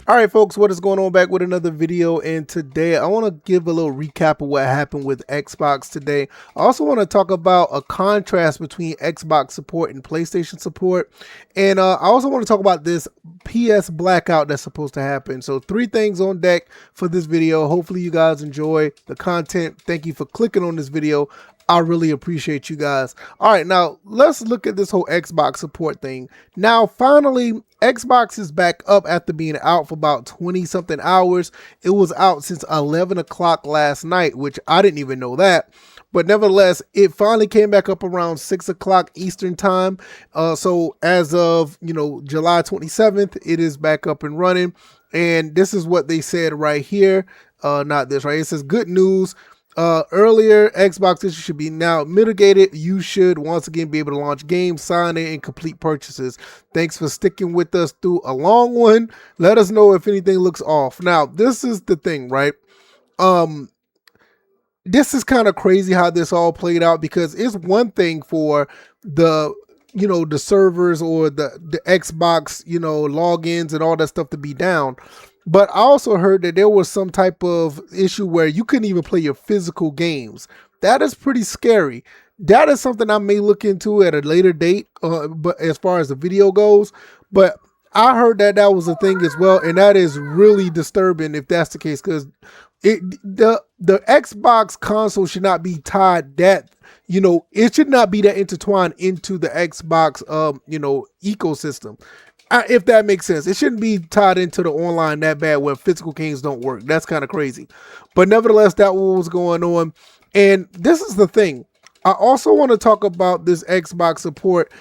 All right, folks, what is going on? Back with another video, and today I want to give a little recap of what happened with Xbox today. I also want to talk about a contrast between Xbox support and PlayStation support, and I also want to talk about this PS Blackout that's supposed to happen. So 3 things on deck for this video. Hopefully you guys enjoy the content. Thank you for clicking on this video. I really appreciate you guys. All right, now let's look at this whole Xbox support thing. Now, finally, Xbox is back up after being out for about 20 something hours. It was out since 11 o'clock last night, which I didn't even know that. But nevertheless, it finally came back up around 6 o'clock Eastern time. So as of, July 27th, it is back up and running. And this is what they said right here. Not this, right? It says, good news. Earlier Xbox issues should be now mitigated. You should once again be able to launch games, sign in, and complete purchases. Thanks for sticking with us through a long one. Let us know if anything looks off. Now, this is the thing, right? This is kind of crazy how this all played out, because it's one thing for the the servers or the Xbox, logins and all that stuff to be down. But I also heard that there was some type of issue where you couldn't even play your physical games. That is pretty scary. That is something I may look into at a later date, but as far as the video goes. But I heard that that was a thing as well, and that is really disturbing if that's the case, because the Xbox console should not be tied that, it should not be that intertwined into the Xbox, ecosystem. If that makes sense. It shouldn't be tied into the online that bad where physical games don't work. That's kind of crazy. But nevertheless, that was going on. And this is the thing. I also want to talk about this Xbox support.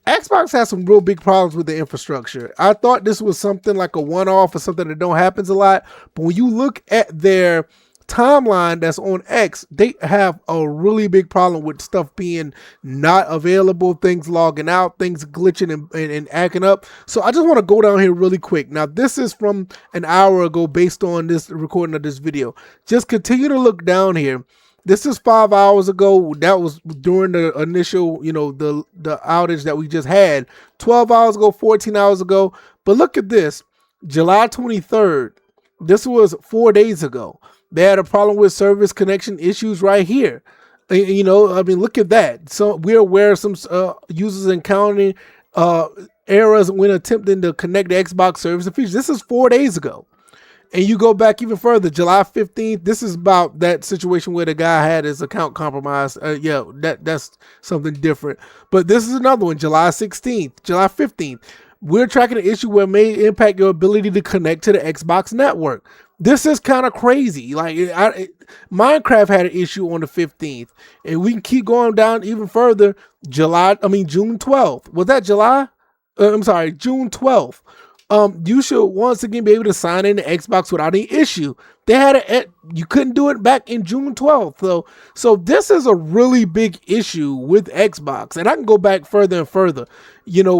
Xbox has some real big problems with the infrastructure. I thought this was something like a one-off or something that don't happen a lot. But when you look at their timeline that's on X, they have a really big problem with stuff being not available, things logging out, things glitching and acting up. So I just want to go down here really quick. Now, this is from an hour ago based on this recording of this video. Just continue to look down here. This is 5 hours ago. That was during the initial, the outage that we just had. 12 hours ago, 14 hours ago. But look at this. July 23rd. This was 4 days ago. They had a problem with service connection issues right here. Look at that. So we're aware of some users encountering errors when attempting to connect the Xbox service and features. This is 4 days ago. And you go back even further, July 15th, this is about that situation where the guy had his account compromised. That's something different. But this is another one, July 16th, July 15th. We're tracking an issue where it may impact your ability to connect to the Xbox network. This is kind of crazy. Like Minecraft had an issue on the 15th, and we can keep going down even further. June 12th. Was that July? June 12th. You should once again be able to sign in to Xbox without any issue. They had you couldn't do it back in June 12th. So this is a really big issue with Xbox, and I can go back further and further.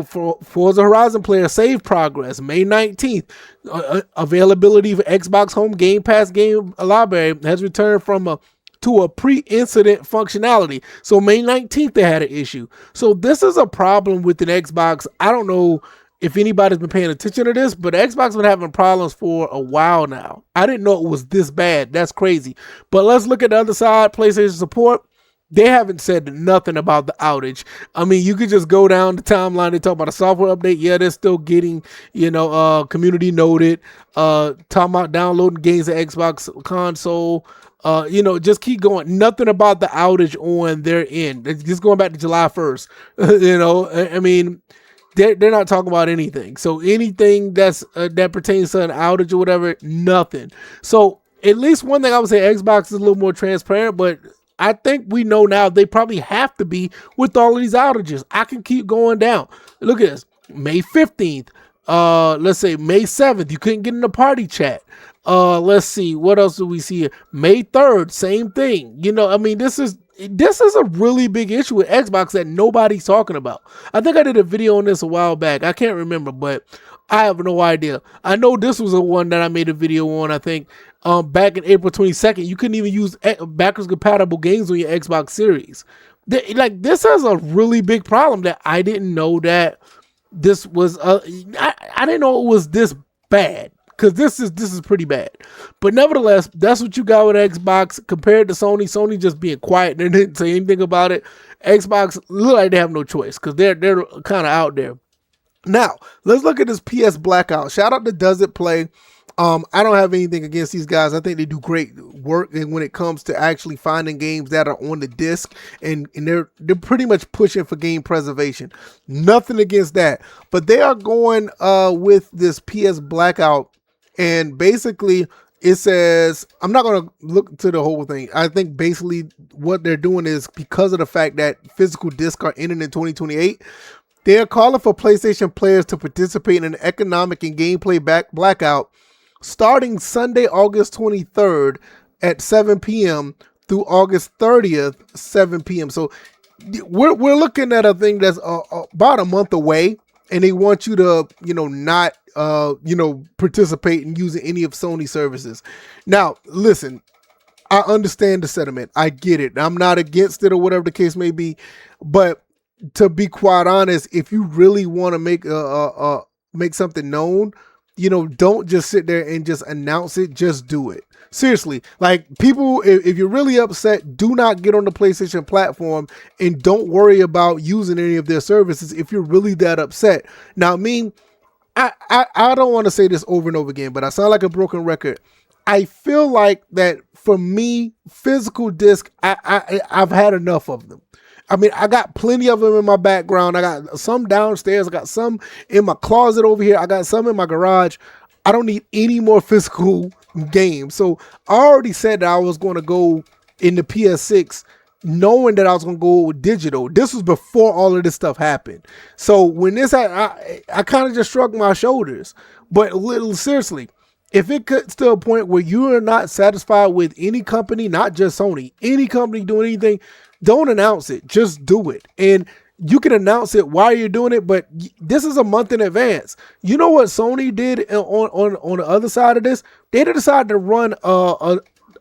For Forza Horizon player save progress, May 19th, availability for Xbox Home Game Pass game library has returned to a pre-incident functionality. So May 19th they had an issue. So this is a problem with an Xbox. I don't know if anybody's been paying attention to this, but Xbox been having problems for a while now. I didn't know it was this bad. That's crazy. But let's look at the other side, PlayStation support. They haven't said nothing about the outage. You could just go down the timeline and talk about a software update. Yeah, they're still getting, community noted, talking about downloading games at Xbox console. Just keep going. Nothing about the outage on their end. It's just going back to July 1st. They're not talking about anything. So anything that pertains to an outage or whatever, nothing. So at least one thing I would say, Xbox is a little more transparent, but I think we know now they probably have to be with all of these outages. I can keep going down. Look at this. May 15th. Let's say May 7th. You couldn't get in the party chat. Let's see. What else do we see here? May 3rd. Same thing. This is a really big issue with Xbox that nobody's talking about. I think I did a video on this a while back. I can't remember, but I have no idea. I know this was the one that I made a video on, I think, back in April 22nd. You couldn't even use backwards compatible games on your Xbox Series. This is a really big problem that I didn't know that this was. I didn't know it was this bad. because this is pretty bad. But nevertheless, that's what you got with Xbox compared to Sony. Sony just being quiet and didn't say anything about it. Xbox look like they have no choice because they're kind of out there. Now let's look at this PS Blackout. Shout out to Does It Play. I don't have anything against these guys. I think they do great work when it comes to actually finding games that are on the disc, and they're pretty much pushing for game preservation. Nothing against that, but they are going with this PS Blackout, and basically it says, I'm not going to look to the whole thing. I think basically what they're doing is because of the fact that physical discs are ending in 2028. They are calling for PlayStation players to participate in an economic and gameplay blackout starting Sunday, August 23rd at 7 p.m. through August 30th, 7 p.m. So we're looking at a thing that's about a month away, and they want you to, not, participate in using any of Sony services. Now, listen, I understand the sentiment. I get it. I'm not against it or whatever the case may be, but to be quite honest, if you really want to make something known, don't just sit there and just announce it. Just do it. Seriously, like people, if you're really upset, do not get on the PlayStation platform and don't worry about using any of their services if you're really that upset. Now, I don't want to say this over and over again, but I sound like a broken record. I feel like that for me, physical disc, I've had enough of them. I mean, I got plenty of them in my background. I got some downstairs. I got some in my closet over here. I got some in my garage. I don't need any more physical games. So I already said that I was going to go in the PS6 knowing that I was going to go with digital. This was before all of this stuff happened. So when this happened, I kind of just shrugged my shoulders. But seriously, if it gets to a point where you are not satisfied with any company, not just Sony, any company doing anything, don't announce it. Just do it. And you can announce it while you're doing it, but this is a month in advance. You know what Sony did on the other side of this? They decided to run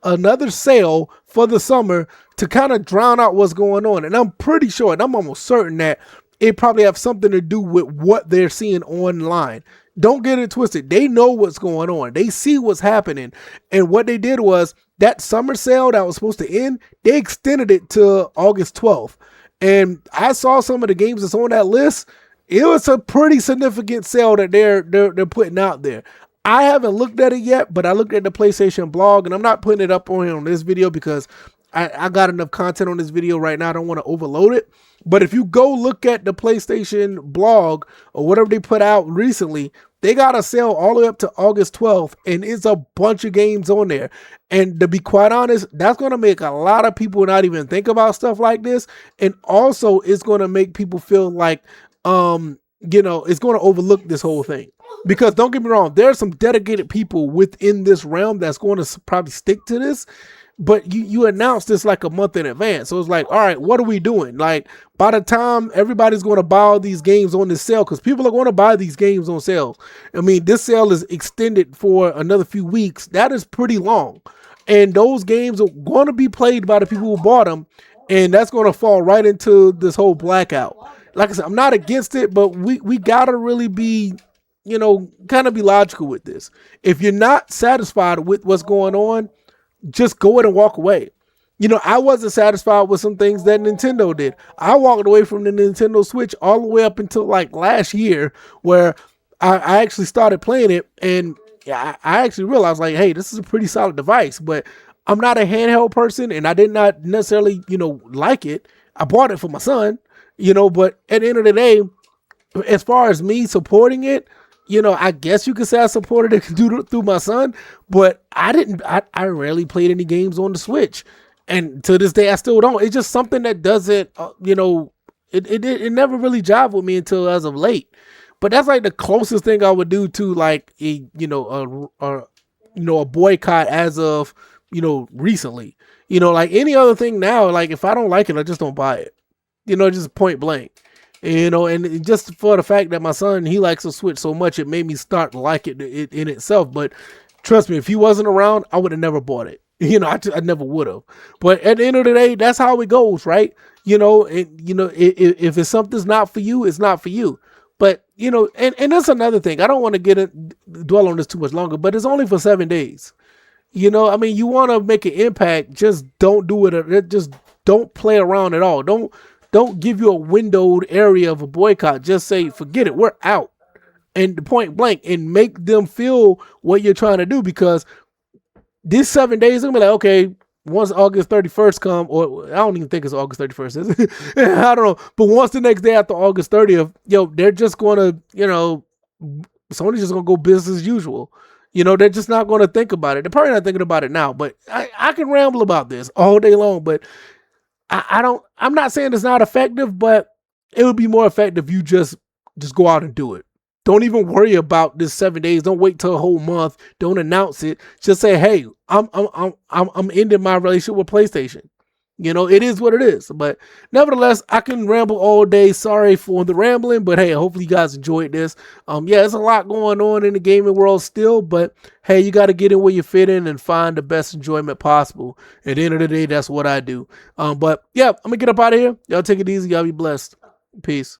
another sale for the summer to kind of drown out what's going on. And I'm pretty sure, and I'm almost certain that it probably have something to do with what they're seeing online. Don't get it twisted. They know what's going on. They see what's happening. And what they did was that summer sale that was supposed to end, they extended it to August 12th. And I saw some of the games that's on that list. It was a pretty significant sale that they're putting out there. I haven't looked at it yet, but I looked at the PlayStation blog, and I'm not putting it up on this video because I got enough content on this video right now. I don't want to overload it. But if you go look at the PlayStation blog or whatever they put out recently, they got a sale all the way up to August 12th, and it's a bunch of games on there. And to be quite honest, that's going to make a lot of people not even think about stuff like this. And also, it's going to make people feel like, it's going to overlook this whole thing. Because don't get me wrong, there are some dedicated people within this realm that's going to probably stick to this. But you announced this like a month in advance. So it's like, all right, what are we doing? Like, by the time everybody's going to buy all these games on this sale, because people are going to buy these games on sale. I mean, this sale is extended for another few weeks. That is pretty long. And those games are going to be played by the people who bought them. And that's going to fall right into this whole blackout. Like I said, I'm not against it, but we got to really be, kind of be logical with this. If you're not satisfied with what's going on, just go ahead and walk away. I wasn't satisfied with some things that Nintendo did. I walked away from the Nintendo Switch all the way up until like last year, where I actually started playing it, and I actually realized like, hey, this is a pretty solid device, but I'm not a handheld person, and I did not necessarily, like it. I bought it for my son, but at the end of the day, as far as me supporting it, I guess you could say I supported it through my son, but I rarely played any games on the Switch. And to this day, I still don't. It's just something that doesn't, it never really jived with me until as of late. But that's like the closest thing I would do to like a boycott as of, recently. Like any other thing now, like if I don't like it, I just don't buy it. Just point blank. And just for the fact that my son, he likes to Switch so much, it made me start to like it in itself. But trust me, if he wasn't around, I would have never bought it. I never would have. But at the end of the day, that's how it goes, right? If it's something's not for you, it's not for you. But and that's another thing. I don't want to dwell on this too much longer, but it's only for 7 days. I mean, you want to make an impact, just don't do it. Just don't play around at all. Don't give you a windowed area of a boycott. Just say, forget it, we're out. And the point blank, and make them feel what you're trying to do, because these 7 days, they're gonna be like, okay, once August 31st come, or I don't even think it's August 31st. I don't know. But once the next day after August 30th, they're just gonna, Sony's just gonna go business as usual. They're just not gonna think about it. They're probably not thinking about it now, but I can ramble about this all day long, but I'm not saying it's not effective, but it would be more effective if you just go out and do it. Don't even worry about this 7 days. Don't wait till a whole month. Don't announce it. Just say, hey, I'm ending my relationship with PlayStation. It is what it is. But nevertheless, I can ramble all day. Sorry for the rambling, but hey, hopefully you guys enjoyed this. There's a lot going on in the gaming world still, but hey, you got to get in where you fit in and find the best enjoyment possible. At the end of the day, that's what I do. But yeah, I'm gonna get up out of here. Y'all take it easy. Y'all be blessed. Peace.